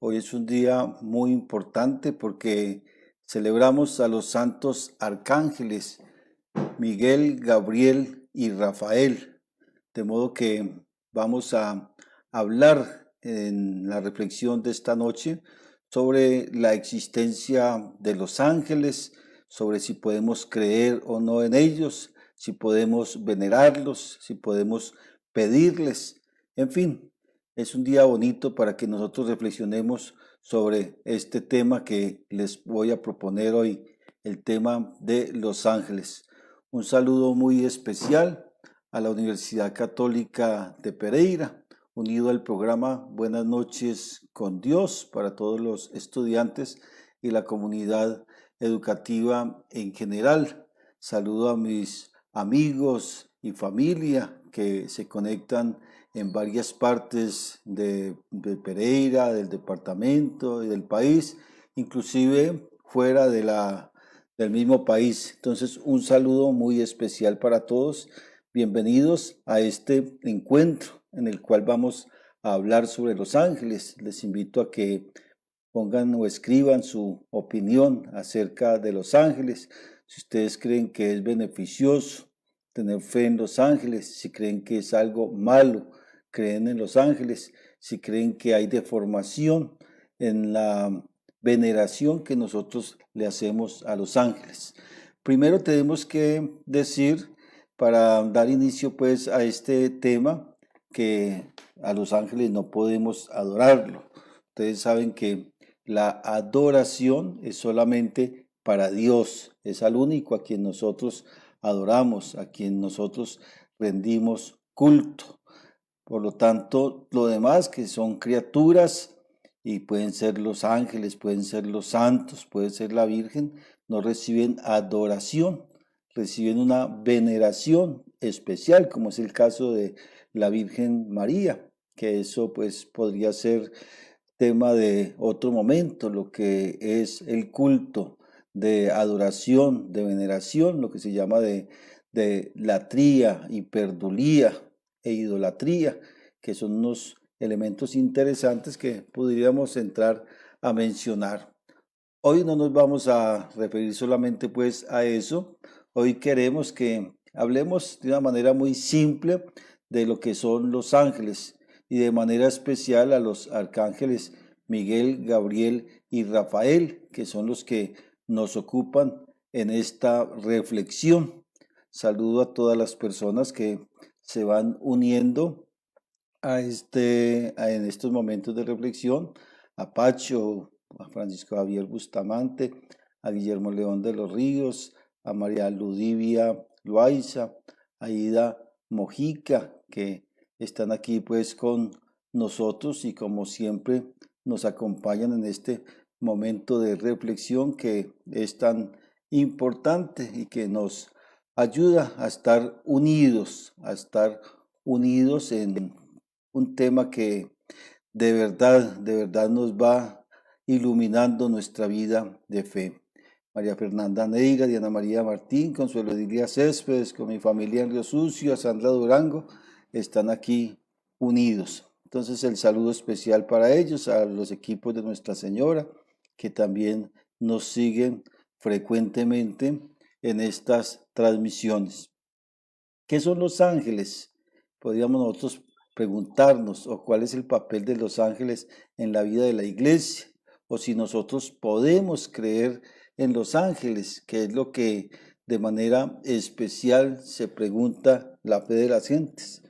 Hoy es un día muy importante porque celebramos a los santos arcángeles Miguel, Gabriel y Rafael. De modo que vamos a hablar en la reflexión de esta noche sobre la existencia de los ángeles, sobre si podemos creer o no en ellos, si podemos venerarlos, si podemos pedirles, en fin. Es un día bonito para que nosotros reflexionemos sobre este tema que les voy a proponer hoy, el tema de los ángeles. Un saludo muy especial a la Universidad Católica de Pereira, unido al programa Buenas noches con Dios para todos los estudiantes y la comunidad educativa en general. Saludo a mis amigos y familia que se conectan en varias partes de Pereira, del departamento y del país, inclusive fuera del mismo país. Entonces, un saludo muy especial para todos. Bienvenidos a este encuentro en el cual vamos a hablar sobre los ángeles. Les invito a que pongan o escriban su opinión acerca de los ángeles. Si ustedes creen que es beneficioso tener fe en los ángeles, si creen que es algo malo, creen en los ángeles, si creen que hay deformación en la veneración que nosotros le hacemos a los ángeles. Primero tenemos que decir, para dar inicio pues a este tema, que a los ángeles no podemos adorarlo. Ustedes saben que la adoración es solamente para Dios, es al único a quien nosotros adoramos, a quien nosotros rendimos culto. Por lo tanto, lo demás que son criaturas y pueden ser los ángeles, pueden ser los santos, puede ser la Virgen, no reciben adoración, reciben una veneración especial, como es el caso de la Virgen María, que eso pues podría ser tema de otro momento, lo que es el culto de adoración, de veneración, lo que se llama de latría, hiperdulía e idolatría, que son unos elementos interesantes que podríamos entrar a mencionar. Hoy no nos vamos a referir solamente pues a eso, hoy queremos que hablemos de una manera muy simple de lo que son los ángeles y de manera especial a los arcángeles Miguel, Gabriel y Rafael, que son los que nos ocupan en esta reflexión. Saludo a todas las personas que se van uniendo en estos momentos de reflexión, a Pacho, a Francisco Javier Bustamante, a Guillermo León de los Ríos, a María Ludivia Loaiza, a Ida Mojica, que están aquí pues con nosotros y como siempre nos acompañan en este momento de reflexión que es tan importante y que nos ayuda a estar unidos en un tema que de verdad nos va iluminando nuestra vida de fe. María Fernanda Neira, Diana María Martín, Consuelo Edilia Céspedes, con mi familia en Río Sucio, a Sandra Durango, están aquí unidos. Entonces el saludo especial para ellos, a los equipos de Nuestra Señora, que también nos siguen frecuentemente en estas transmisiones. ¿Qué son los ángeles? Podríamos nosotros preguntarnos, o cuál es el papel de los ángeles en la vida de la iglesia, o si nosotros podemos creer en los ángeles, que es lo que de manera especial se pregunta la fe de las gentes.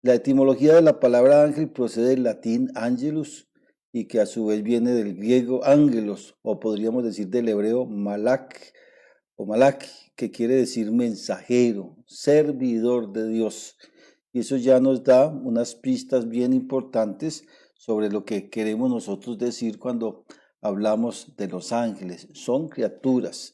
La etimología de la palabra ángel procede del latín angelus y que a su vez viene del griego ángelos, o podríamos decir del hebreo malak, o Malaki, que quiere decir mensajero, servidor de Dios. Y eso ya nos da unas pistas bien importantes sobre lo que queremos nosotros decir cuando hablamos de los ángeles. Son criaturas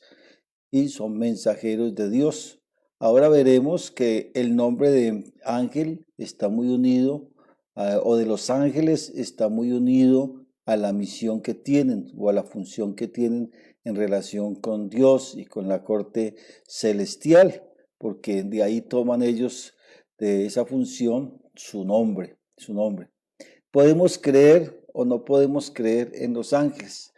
y son mensajeros de Dios. Ahora veremos que el nombre de ángel está muy unido, o de los ángeles está muy unido a la misión que tienen o a la función que tienen en relación con Dios y con la corte celestial, porque de ahí toman ellos de esa función su nombre, su nombre. Podemos creer o no podemos creer en los ángeles.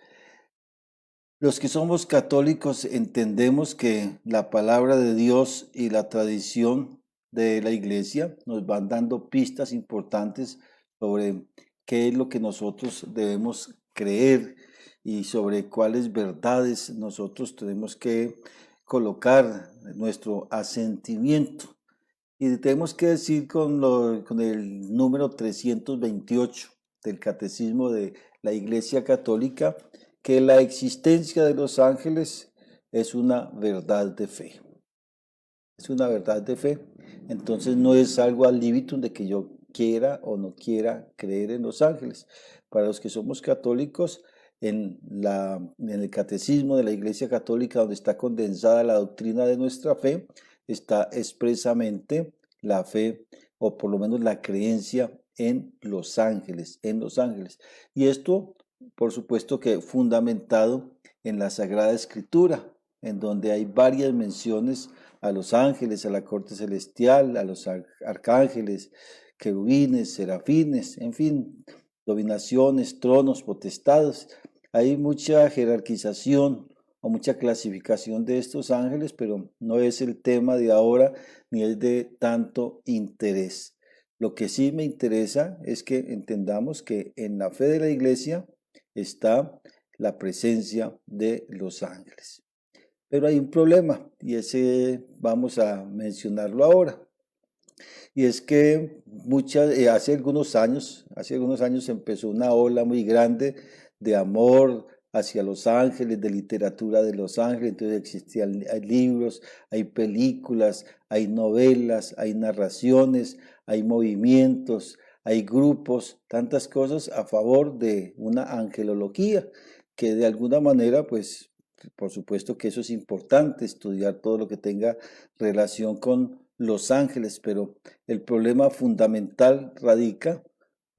Los que somos católicos entendemos que la palabra de Dios y la tradición de la iglesia nos van dando pistas importantes sobre qué es lo que nosotros debemos creer y sobre cuáles verdades nosotros tenemos que colocar nuestro asentimiento. Y tenemos que decir con el número 328 del Catecismo de la Iglesia Católica que la existencia de los ángeles es una verdad de fe. Es una verdad de fe. Entonces no es algo ad libitum de que yo quiera o no quiera creer en los ángeles. Para los que somos católicos, en el Catecismo de la Iglesia Católica, donde está condensada la doctrina de nuestra fe, está expresamente la fe, o por lo menos la creencia en los ángeles, en los ángeles. Y esto, por supuesto que fundamentado en la Sagrada Escritura, en donde hay varias menciones a los ángeles, a la corte celestial, a los arcángeles, querubines, serafines, en fin, dominaciones, tronos, potestades. Hay mucha jerarquización o mucha clasificación de estos ángeles, pero no es el tema de ahora ni es de tanto interés. Lo que sí me interesa es que entendamos que en la fe de la iglesia está la presencia de los ángeles. Pero hay un problema y ese vamos a mencionarlo ahora. Y es que hace algunos años empezó una ola muy grande de amor hacia Los Ángeles, de literatura de Los Ángeles. Entonces hay libros, hay películas, hay novelas, hay narraciones, hay movimientos, hay grupos, tantas cosas a favor de una angelología que de alguna manera, pues, por supuesto que eso es importante, estudiar todo lo que tenga relación con los ángeles, pero el problema fundamental radica,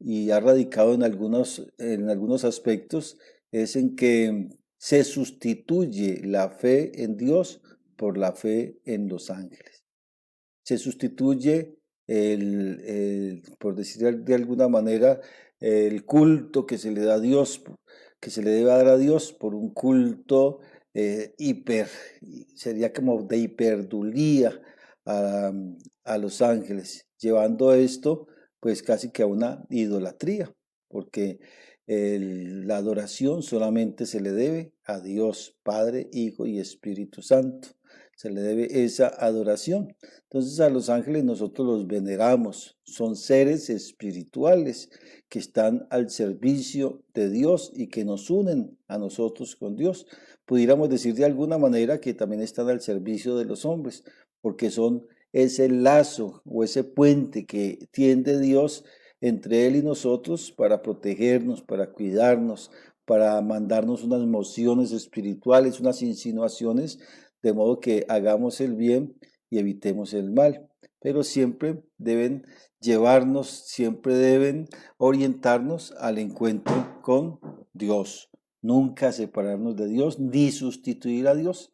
y ha radicado en algunos aspectos, es en que se sustituye la fe en Dios por la fe en los ángeles. Se sustituye, por decir de alguna manera, el culto que se le da a Dios, que se le debe dar a Dios, por un culto sería como de hiperdulía a, a los ángeles, llevando esto pues casi que a una idolatría, porque la adoración solamente se le debe a Dios, Padre, Hijo y Espíritu Santo. Se le debe esa adoración. Entonces a los ángeles nosotros los veneramos. Son seres espirituales que están al servicio de Dios y que nos unen a nosotros con Dios. Pudiéramos decir de alguna manera que también están al servicio de los hombres, porque son ese lazo o ese puente que tiende Dios entre Él y nosotros para protegernos, para cuidarnos, para mandarnos unas mociones espirituales, unas insinuaciones, de modo que hagamos el bien y evitemos el mal. Pero siempre deben llevarnos, siempre deben orientarnos al encuentro con Dios. Nunca separarnos de Dios ni sustituir a Dios.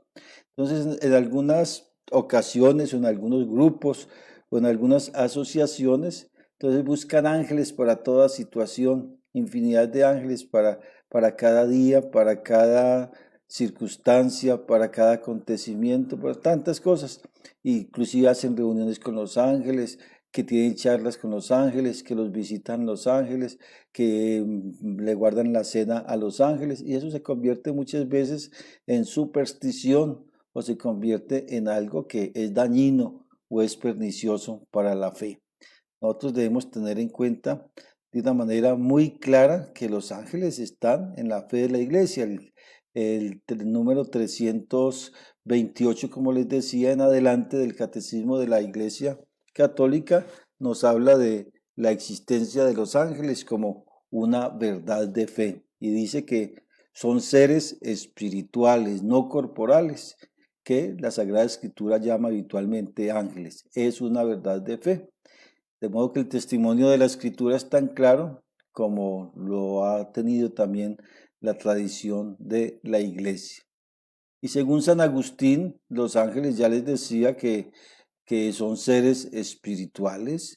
Entonces, en algunas ocasiones, en algunos grupos o en algunas asociaciones, entonces buscan ángeles para toda situación, infinidad de ángeles para cada día, para cada circunstancia, para cada acontecimiento, para tantas cosas. Inclusive hacen reuniones con los ángeles, que tienen charlas con los ángeles, que los visitan los ángeles, que le guardan la cena a los ángeles, y eso se convierte muchas veces en superstición o se convierte en algo que es dañino o es pernicioso para la fe. Nosotros debemos tener en cuenta de una manera muy clara que los ángeles están en la fe de la iglesia. El número 328, como les decía en adelante del Catecismo de la Iglesia Católica, nos habla de la existencia de los ángeles como una verdad de fe y dice que son seres espirituales, no corporales, que la Sagrada Escritura llama habitualmente ángeles. Es una verdad de fe. De modo que el testimonio de la Escritura es tan claro como lo ha tenido también la tradición de la Iglesia. Y según San Agustín, los ángeles, ya les decía que son seres espirituales,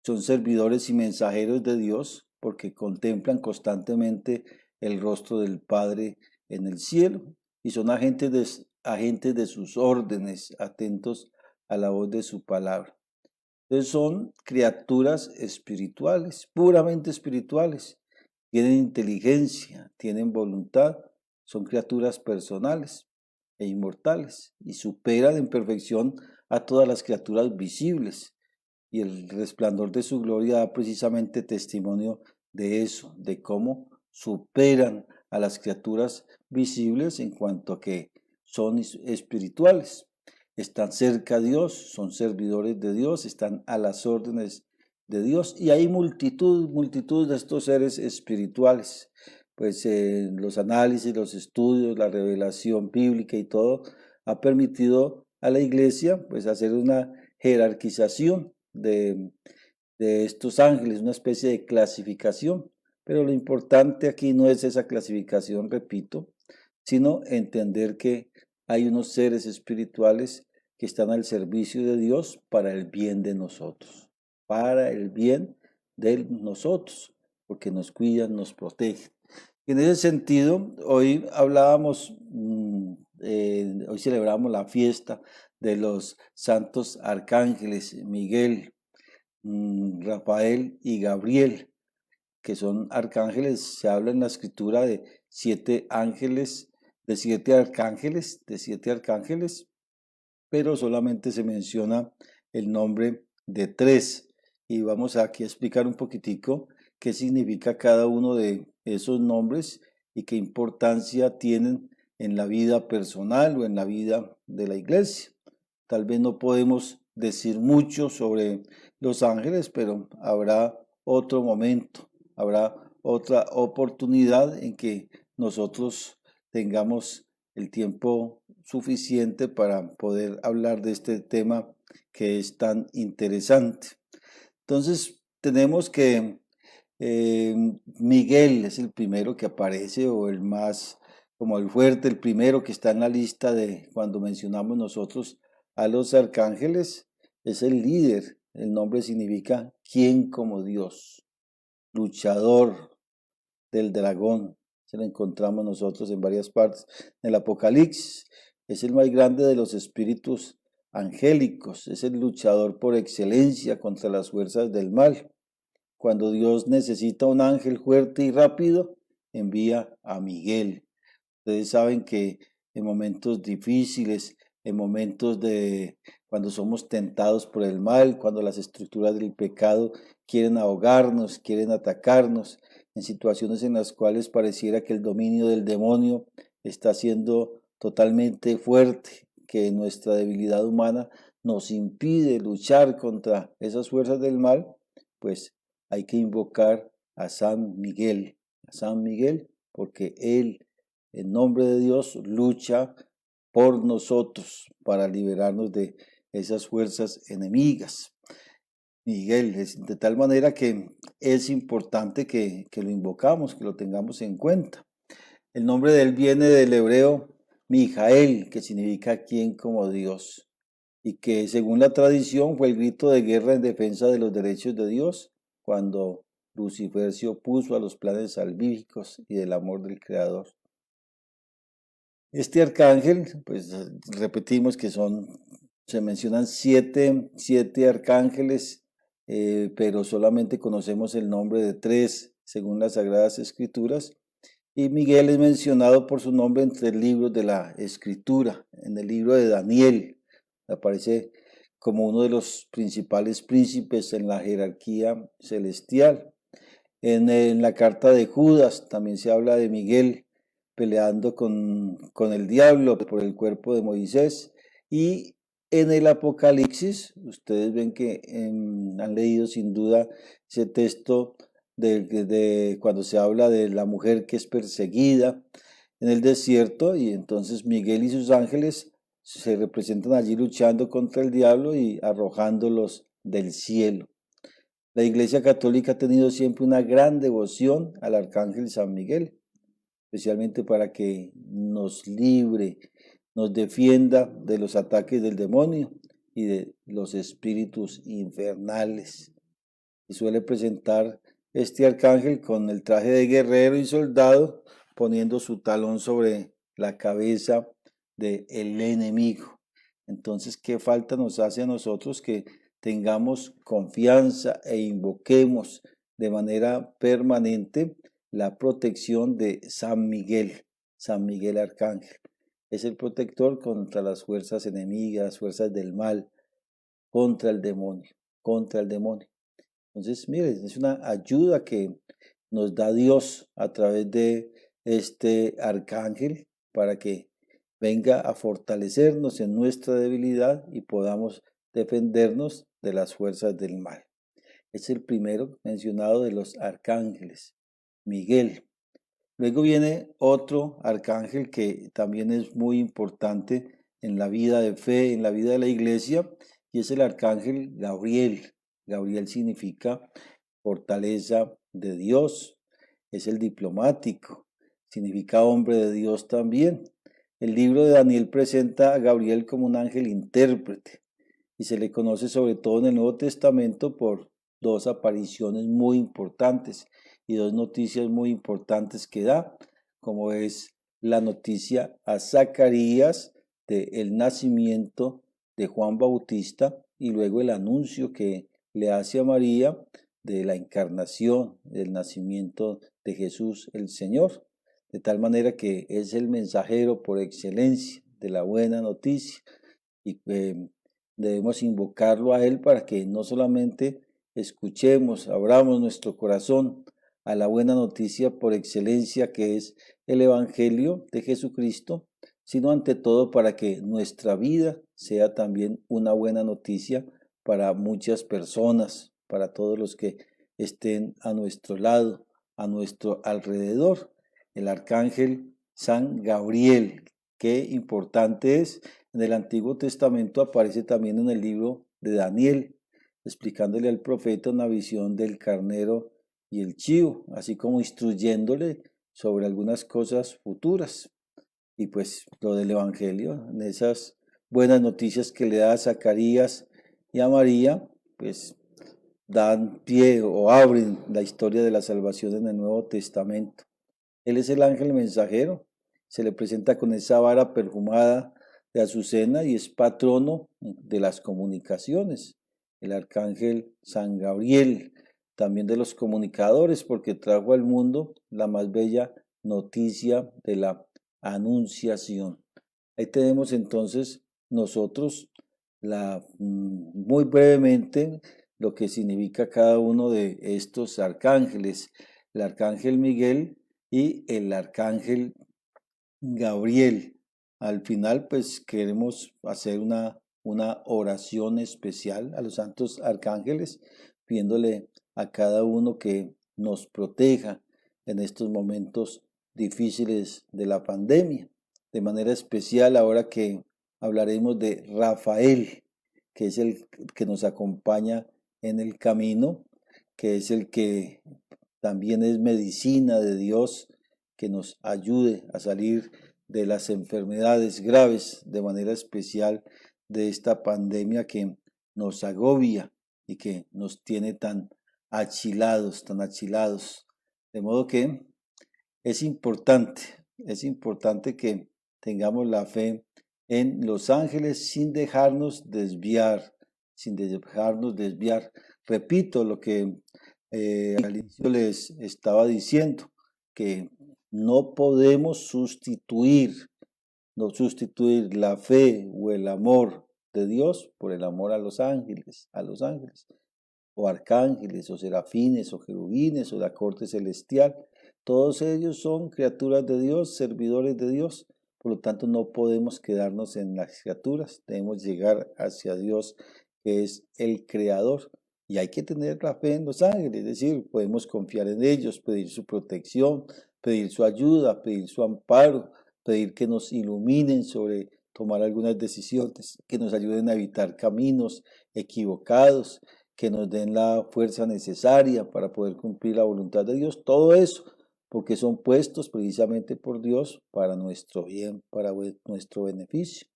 son servidores y mensajeros de Dios, porque contemplan constantemente el rostro del Padre en el cielo y son agentes de sus órdenes, atentos a la voz de su palabra. Entonces son criaturas espirituales, puramente espirituales. Tienen inteligencia, tienen voluntad, son criaturas personales e inmortales y superan en perfección a todas las criaturas visibles. Y el resplandor de su gloria da precisamente testimonio de eso, de cómo superan a las criaturas visibles en cuanto a que son espirituales. Están cerca a Dios, son servidores de Dios, están a las órdenes de Dios y hay multitud de estos seres espirituales. Pues los análisis, los estudios, la revelación bíblica y todo ha permitido a la iglesia pues hacer una jerarquización de estos ángeles, una especie de clasificación. Pero lo importante aquí no es esa clasificación, repito, sino entender que hay unos seres espirituales que están al servicio de Dios para el bien de nosotros, para el bien de nosotros, porque nos cuidan, nos protegen. En ese sentido, hoy hablábamos, hoy celebramos la fiesta de los santos arcángeles Miguel, Rafael y Gabriel, que son arcángeles. Se habla en la escritura de siete ángeles, de siete arcángeles, pero solamente se menciona el nombre de tres. Y vamos aquí a explicar un poquitico qué significa cada uno de esos nombres y qué importancia tienen en la vida personal o en la vida de la iglesia. Tal vez no podemos decir mucho sobre los ángeles, pero habrá otro momento, habrá otra oportunidad en que nosotros tengamos el tiempo suficiente para poder hablar de este tema que es tan interesante. Entonces, tenemos que Miguel es el primero que aparece o el más, como el fuerte, el primero que está en la lista de cuando mencionamos nosotros a los arcángeles, es el líder. El nombre significa ¿quién como Dios? Luchador del dragón. Se lo encontramos nosotros en varias partes. En el Apocalipsis es el más grande de los espíritus angélicos, es el luchador por excelencia contra las fuerzas del mal. Cuando Dios necesita un ángel fuerte y rápido, envía a Miguel. Ustedes saben que en momentos difíciles, en momentos de cuando somos tentados por el mal, cuando las estructuras del pecado quieren ahogarnos, quieren atacarnos, en situaciones en las cuales pareciera que el dominio del demonio está siendo totalmente fuerte, que nuestra debilidad humana nos impide luchar contra esas fuerzas del mal, pues hay que invocar a San Miguel, porque él, en nombre de Dios, lucha por nosotros para liberarnos de esas fuerzas enemigas. Miguel, es de tal manera que es importante que lo invocamos, que lo tengamos en cuenta. El nombre de él viene del hebreo Mijael, que significa quien como Dios, y que según la tradición fue el grito de guerra en defensa de los derechos de Dios cuando Lucifer se opuso a los planes salvíficos y del amor del Creador. Este arcángel, pues repetimos que se mencionan siete arcángeles, pero solamente conocemos el nombre de tres según las Sagradas Escrituras. Y Miguel es mencionado por su nombre en tres libros de la Escritura. En el libro de Daniel aparece como uno de los principales príncipes en la jerarquía celestial. En la carta de Judas también se habla de Miguel peleando con el diablo por el cuerpo de Moisés. Y en el Apocalipsis, ustedes ven que han leído sin duda ese texto de cuando se habla de la mujer que es perseguida en el desierto, y entonces Miguel y sus ángeles se representan allí luchando contra el diablo y arrojándolos del cielo. La Iglesia Católica ha tenido siempre una gran devoción al Arcángel San Miguel, especialmente para que nos libre, nos defienda de los ataques del demonio y de los espíritus infernales. Y suele presentar este arcángel con el traje de guerrero y soldado, poniendo su talón sobre la cabeza del enemigo. Entonces, ¿qué falta nos hace a nosotros que tengamos confianza e invoquemos de manera permanente la protección de San Miguel Arcángel? Es el protector contra las fuerzas enemigas, fuerzas del mal, contra el demonio, contra el demonio. Entonces, miren, es una ayuda que nos da Dios a través de este arcángel para que venga a fortalecernos en nuestra debilidad y podamos defendernos de las fuerzas del mal. Es el primero mencionado de los arcángeles, Miguel. Luego viene otro arcángel que también es muy importante en la vida de fe, en la vida de la iglesia, y es el arcángel Gabriel. Gabriel significa fortaleza de Dios, es el diplomático, significa hombre de Dios también. El libro de Daniel presenta a Gabriel como un ángel intérprete y se le conoce sobre todo en el Nuevo Testamento por dos apariciones muy importantes y dos noticias muy importantes que da, como es la noticia a Zacarías del nacimiento de Juan Bautista y luego el anuncio que le hace a María de la encarnación, del nacimiento de Jesús el Señor, de tal manera que es el mensajero por excelencia de la buena noticia y debemos invocarlo a Él para que no solamente escuchemos, abramos nuestro corazón a la buena noticia por excelencia que es el Evangelio de Jesucristo, sino ante todo para que nuestra vida sea también una buena noticia para muchas personas, para todos los que estén a nuestro lado, a nuestro alrededor. El arcángel San Gabriel, qué importante es. En el Antiguo Testamento aparece también en el libro de Daniel, explicándole al profeta una visión del carnero y el chivo, así como instruyéndole sobre algunas cosas futuras. Y pues lo del Evangelio, en esas buenas noticias que le da a Zacarías y a María, pues dan pie o abren la historia de la salvación en el Nuevo Testamento. Él es el ángel mensajero, se le presenta con esa vara perfumada de azucena y es patrono de las comunicaciones. El arcángel San Gabriel, también de los comunicadores, porque trajo al mundo la más bella noticia de la anunciación. Ahí tenemos entonces nosotros muy brevemente lo que significa cada uno de estos arcángeles. El arcángel Miguel y el arcángel Gabriel. Al final, pues queremos hacer una oración especial a los santos arcángeles, pidiéndole a cada uno que nos proteja en estos momentos difíciles de la pandemia. De manera especial, ahora que hablaremos de Rafael, que es el que nos acompaña en el camino, que es el que también es medicina de Dios que nos ayude a salir de las enfermedades graves, de manera especial de esta pandemia que nos agobia y que nos tiene tan achilados, tan achilados. De modo que es importante que tengamos la fe en los ángeles sin dejarnos desviar, sin dejarnos desviar. Repito lo que al inicio les estaba diciendo, que no podemos sustituir la fe o el amor de Dios por el amor a los ángeles, o arcángeles, o serafines, o querubines, o la corte celestial. Todos ellos son criaturas de Dios, servidores de Dios. Por lo tanto, no podemos quedarnos en las criaturas, debemos llegar hacia Dios, que es el creador. Y hay que tener la fe en los ángeles, es decir, podemos confiar en ellos, pedir su protección, pedir su ayuda, pedir su amparo, pedir que nos iluminen sobre tomar algunas decisiones, que nos ayuden a evitar caminos equivocados, que nos den la fuerza necesaria para poder cumplir la voluntad de Dios. Todo eso porque son puestos precisamente por Dios para nuestro bien, para nuestro beneficio.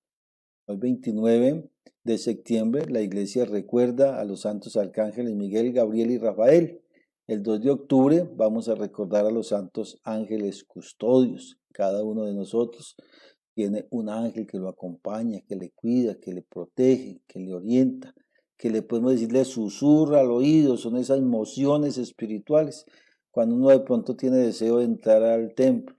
Hoy 29 de septiembre la iglesia recuerda a los santos arcángeles Miguel, Gabriel y Rafael. El 2 de octubre vamos a recordar a los santos ángeles custodios. Cada uno de nosotros tiene un ángel que lo acompaña, que le cuida, que le protege, que le orienta, que le podemos decirle susurra al oído. Son esas emociones espirituales. Cuando uno de pronto tiene deseo de entrar al templo,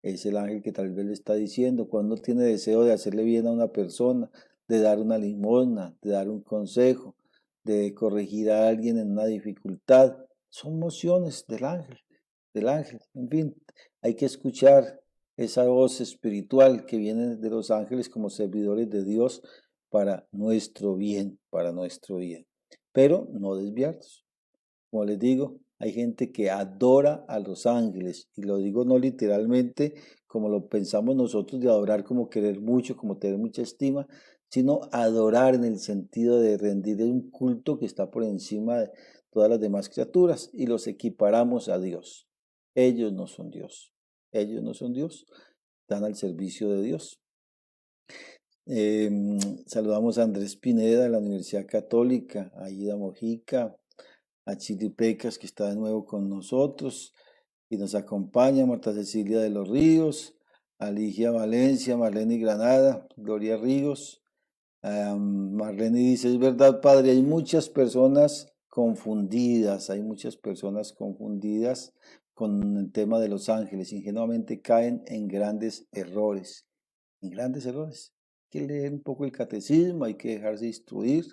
es el ángel que tal vez le está diciendo. Cuando tiene deseo de hacerle bien a una persona, de dar una limosna, de dar un consejo, de corregir a alguien en una dificultad, son mociones del ángel, del ángel. En fin, hay que escuchar esa voz espiritual que viene de los ángeles como servidores de Dios para nuestro bien, para nuestro bien. Pero no desviarnos. Como les digo, hay gente que adora a los ángeles, y lo digo no literalmente como lo pensamos nosotros de adorar como querer mucho, como tener mucha estima, sino adorar en el sentido de rendir un culto que está por encima de todas las demás criaturas y los equiparamos a Dios. Ellos no son Dios, ellos no son Dios, están al servicio de Dios. Saludamos a Andrés Pineda de la Universidad Católica, a Ida Mojica, a Chili Pecas, que está de nuevo con nosotros y nos acompaña, Marta Cecilia de los Ríos, a Ligia Valencia, Marlene Granada, Gloria Ríos. Marlene dice, es verdad, padre, hay muchas personas confundidas, con el tema de los ángeles, ingenuamente caen en grandes errores, en grandes errores. Hay que leer un poco el catecismo, hay que dejarse instruir.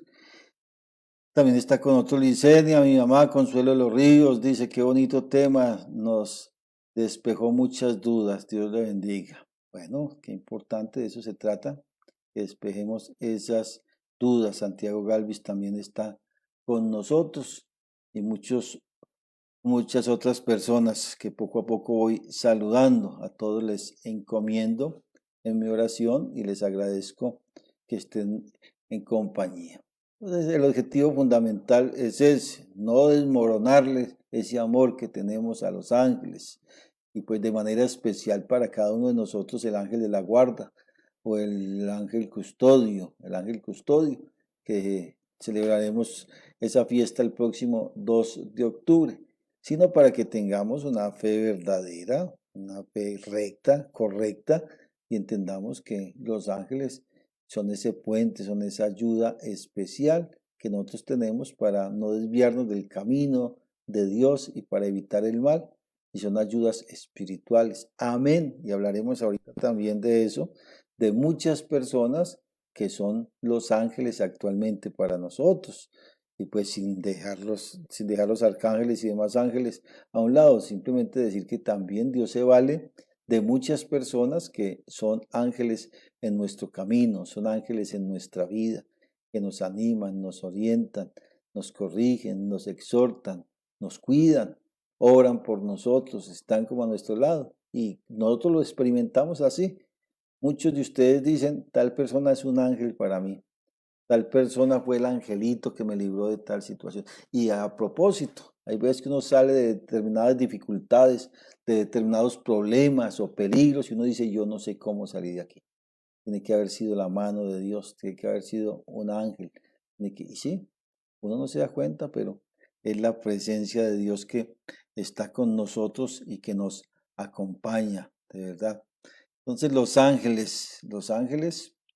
También está con otro Licenia, mi mamá Consuelo de los Ríos, dice, qué bonito tema, nos despejó muchas dudas, Dios le bendiga. Bueno, qué importante, de eso se trata, que despejemos esas dudas. Santiago Galvis también está con nosotros y muchas otras personas que poco a poco voy saludando. A todos les encomiendo en mi oración y les agradezco que estén en compañía. Entonces, el objetivo fundamental es ese, no desmoronarles ese amor que tenemos a los ángeles. Y pues de manera especial para cada uno de nosotros el ángel de la guarda o el ángel custodio, que celebraremos esa fiesta el próximo 2 de octubre, sino para que tengamos una fe verdadera, una fe recta, correcta, y entendamos que los ángeles son ese puente, son esa ayuda especial que nosotros tenemos para no desviarnos del camino de Dios y para evitar el mal, y son ayudas espirituales. Amén. Y hablaremos ahorita también de eso, de muchas personas que son los ángeles actualmente para nosotros. Y pues sin dejar los arcángeles y demás ángeles a un lado, simplemente decir que también Dios se vale de muchas personas que son ángeles en nuestro camino, son ángeles en nuestra vida, que nos animan, nos orientan, nos corrigen, nos exhortan, nos cuidan, oran por nosotros, están como a nuestro lado. Y nosotros lo experimentamos así. Muchos de ustedes dicen, tal persona es un ángel para mí. Tal persona fue el angelito que me libró de tal situación. Y a propósito, hay veces que uno sale de determinadas dificultades, de determinados problemas o peligros, y uno dice, yo no sé cómo salir de aquí. Tiene que haber sido la mano de Dios, tiene que haber sido un ángel. Y sí, uno no se da cuenta, pero es la presencia de Dios que está con nosotros y que nos acompaña, de verdad. Entonces los ángeles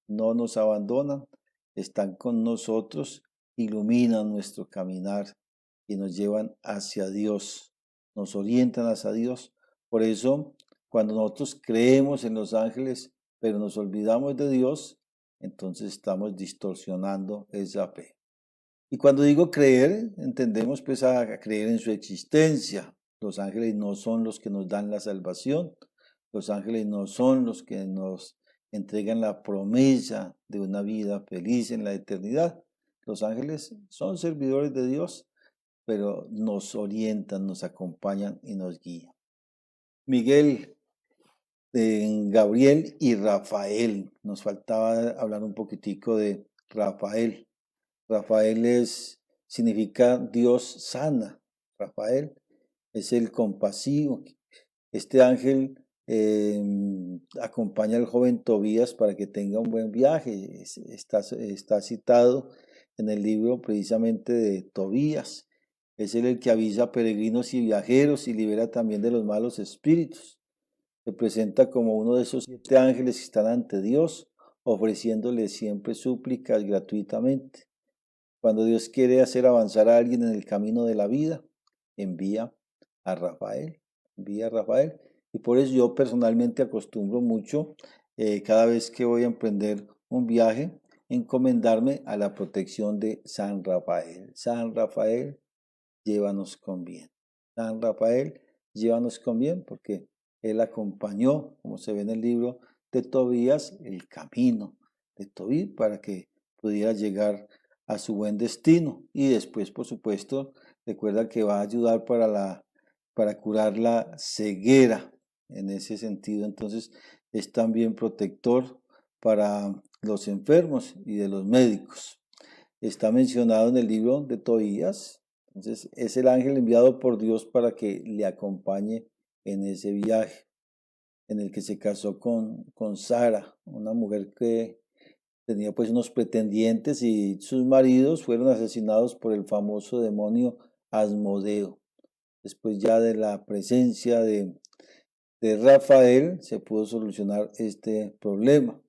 no nos abandonan, están con nosotros, iluminan nuestro caminar y nos llevan hacia Dios, nos orientan hacia Dios. Por eso, cuando nosotros creemos en los ángeles, pero nos olvidamos de Dios, entonces estamos distorsionando esa fe. Y cuando digo creer, entendemos pues a creer en su existencia. Los ángeles no son los que nos dan la salvación, los ángeles no son los que nos entregan la promesa de una vida feliz en la eternidad. Los ángeles son servidores de Dios, pero nos orientan, nos acompañan y nos guían. Miguel, Gabriel y Rafael. Nos faltaba hablar un poquitico de Rafael. Rafael significa Dios sana. Rafael es el compasivo. Este ángel acompaña al joven Tobías para que tenga un buen viaje. Está citado en el libro precisamente de Tobías. Es Él el que avisa a peregrinos y viajeros y libera también de los malos espíritus. Se presenta como uno de esos 7 ángeles que están ante Dios, ofreciéndole siempre súplicas gratuitamente. Cuando Dios quiere hacer avanzar a alguien en el camino de la vida, envía a Rafael, envía a Rafael. Y por eso yo personalmente acostumbro mucho, cada vez que voy a emprender un viaje, encomendarme a la protección de San Rafael. San Rafael, llévanos con bien. San Rafael, llévanos con bien, porque él acompañó, como se ve en el libro de Tobías, el camino de Tobías para que pudiera llegar a su buen destino. Y después, por supuesto, recuerda que va a ayudar para curar la ceguera en ese sentido. Entonces, es también protector para los enfermos y de los médicos. Está mencionado en el libro de Tobías. Entonces, es el ángel enviado por Dios para que le acompañe en ese viaje, en el que se casó con Sara, una mujer que tenía pues unos pretendientes y sus maridos fueron asesinados por el famoso demonio Asmodeo. Después ya de la presencia de Rafael se pudo solucionar este problema.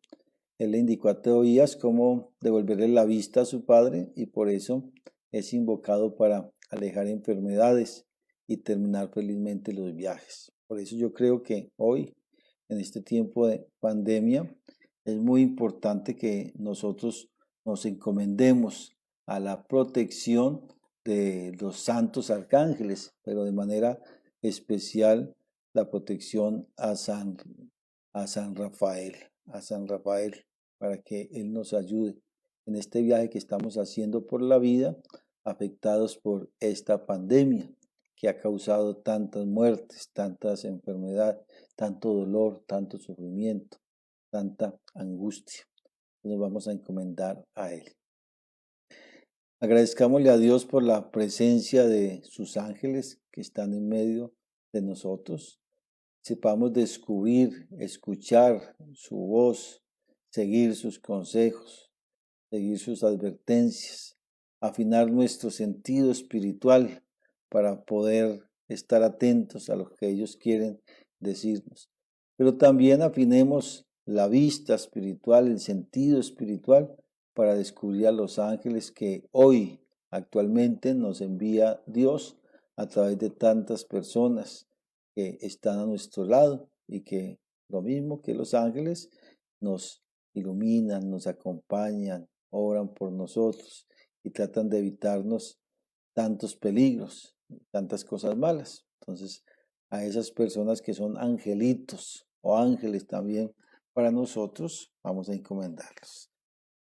Él le indicó a Tobías cómo devolverle la vista a su padre y por eso es invocado para alejar enfermedades y terminar felizmente los viajes. Por eso yo creo que hoy, en este tiempo de pandemia, es muy importante que nosotros nos encomendemos a la protección de los santos arcángeles, pero de manera especial la protección a San Rafael, a San Rafael, para que Él nos ayude en este viaje que estamos haciendo por la vida, afectados por esta pandemia que ha causado tantas muertes, tantas enfermedades, tanto dolor, tanto sufrimiento, tanta angustia. Nos vamos a encomendar a Él. Agradezcámosle a Dios por la presencia de sus ángeles que están en medio de nosotros. Sepamos descubrir, escuchar su voz, seguir sus consejos, seguir sus advertencias, afinar nuestro sentido espiritual para poder estar atentos a lo que ellos quieren decirnos. Pero también afinemos la vista espiritual, el sentido espiritual, para descubrir a los ángeles que hoy, actualmente, nos envía Dios a través de tantas personas que están a nuestro lado y que, lo mismo que los ángeles, nos iluminan, nos acompañan, oran por nosotros y tratan de evitarnos tantos peligros, tantas cosas malas. Entonces, a esas personas que son angelitos o ángeles también para nosotros, vamos a encomendarlos.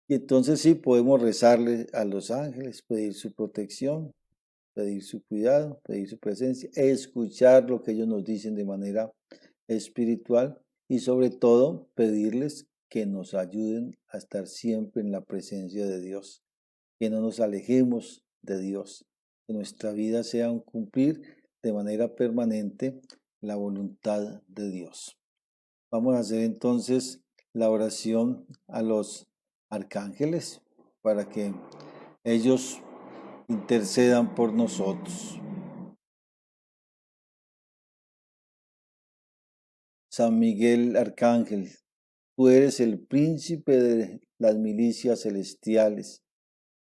Y entonces sí, podemos rezarle a los ángeles, pedir su protección, pedir su cuidado, pedir su presencia, escuchar lo que ellos nos dicen de manera espiritual y sobre todo pedirles que nos ayuden a estar siempre en la presencia de Dios, que no nos alejemos de Dios, que nuestra vida sea un cumplir de manera permanente la voluntad de Dios. Vamos a hacer entonces la oración a los arcángeles para que ellos intercedan por nosotros. San Miguel Arcángel, tú eres el príncipe de las milicias celestiales,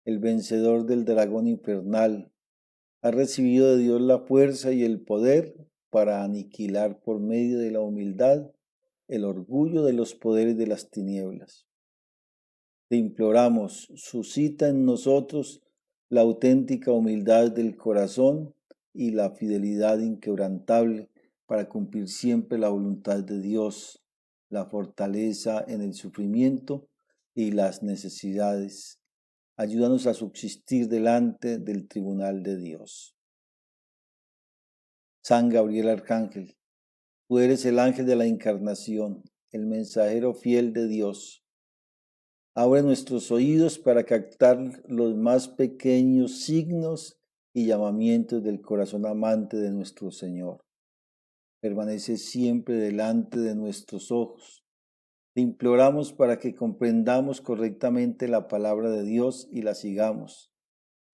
el vencedor del dragón infernal. Has recibido de Dios la fuerza y el poder para aniquilar por medio de la humildad el orgullo de los poderes de las tinieblas. Te imploramos, suscita en nosotros la auténtica humildad del corazón y la fidelidad inquebrantable para cumplir siempre la voluntad de Dios, la fortaleza en el sufrimiento y las necesidades. Ayúdanos a subsistir delante del tribunal de Dios. San Gabriel Arcángel, tú eres el ángel de la encarnación, el mensajero fiel de Dios. Abre nuestros oídos para captar los más pequeños signos y llamamientos del corazón amante de nuestro Señor. Permanece siempre delante de nuestros ojos. Te imploramos para que comprendamos correctamente la palabra de Dios y la sigamos.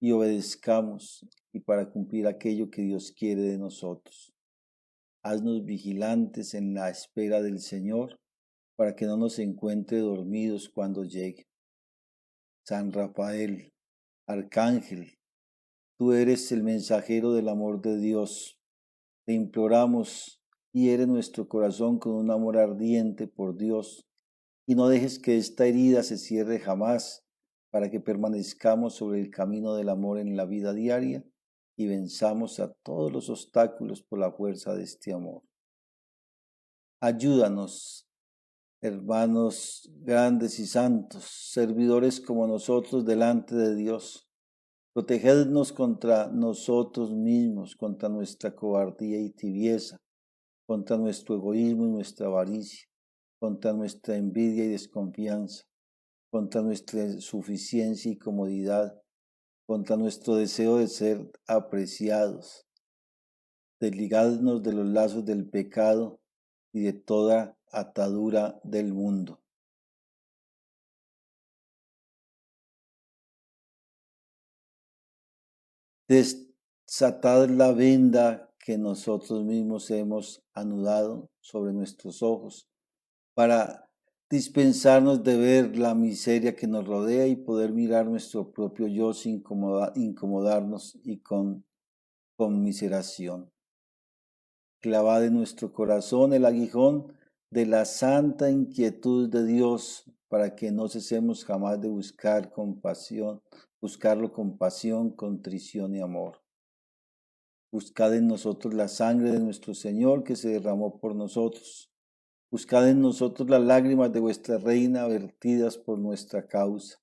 y obedezcamos y para cumplir aquello que Dios quiere de nosotros. Haznos vigilantes en la espera del Señor para que no nos encuentre dormidos cuando llegue. San Rafael, Arcángel, tú eres el mensajero del amor de Dios. Te imploramos, hiere nuestro corazón con un amor ardiente por Dios y no dejes que esta herida se cierre jamás para que permanezcamos sobre el camino del amor en la vida diaria y venzamos a todos los obstáculos por la fuerza de este amor. Ayúdanos, hermanos grandes y santos, servidores como nosotros delante de Dios. Protegednos contra nosotros mismos, contra nuestra cobardía y tibieza, contra nuestro egoísmo y nuestra avaricia, contra nuestra envidia y desconfianza, contra nuestra suficiencia y comodidad, contra nuestro deseo de ser apreciados. Desligadnos de los lazos del pecado y de toda atadura del mundo. Desatad la venda que nosotros mismos hemos anudado sobre nuestros ojos para dispensarnos de ver la miseria que nos rodea y poder mirar nuestro propio yo sin incomodarnos y con conmiseración. Clavad en nuestro corazón el aguijón de la santa inquietud de Dios para que no cesemos jamás de buscarlo con pasión, contrición y amor. Buscad en nosotros la sangre de nuestro Señor que se derramó por nosotros. Buscad en nosotros las lágrimas de vuestra reina vertidas por nuestra causa.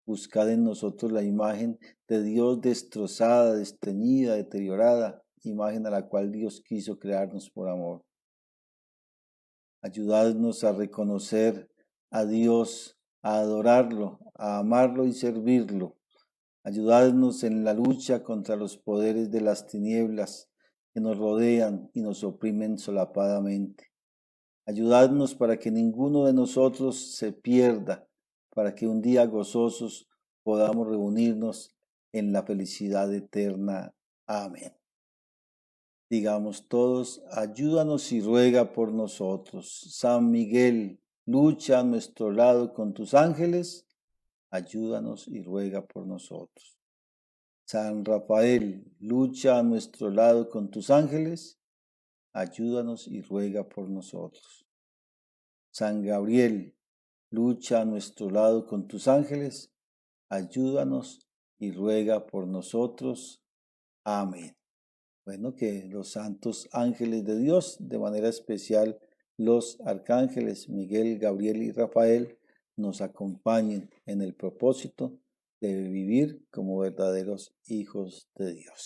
Buscad en nosotros la imagen de Dios destrozada, desteñida, deteriorada, imagen a la cual Dios quiso crearnos por amor. Ayudadnos a reconocer a Dios, a adorarlo, a amarlo y servirlo. Ayudadnos en la lucha contra los poderes de las tinieblas que nos rodean y nos oprimen solapadamente. Ayudadnos para que ninguno de nosotros se pierda, para que un día gozosos podamos reunirnos en la felicidad eterna. Amén. Digamos todos, ayúdanos y ruega por nosotros. San Miguel, lucha a nuestro lado con tus ángeles, ayúdanos y ruega por nosotros. San Rafael, lucha a nuestro lado con tus ángeles, ayúdanos y ruega por nosotros. San Gabriel, lucha a nuestro lado con tus ángeles, ayúdanos y ruega por nosotros. Amén. Bueno, que los santos ángeles de Dios, de manera especial los arcángeles Miguel, Gabriel y Rafael, nos acompañen en el propósito de vivir como verdaderos hijos de Dios.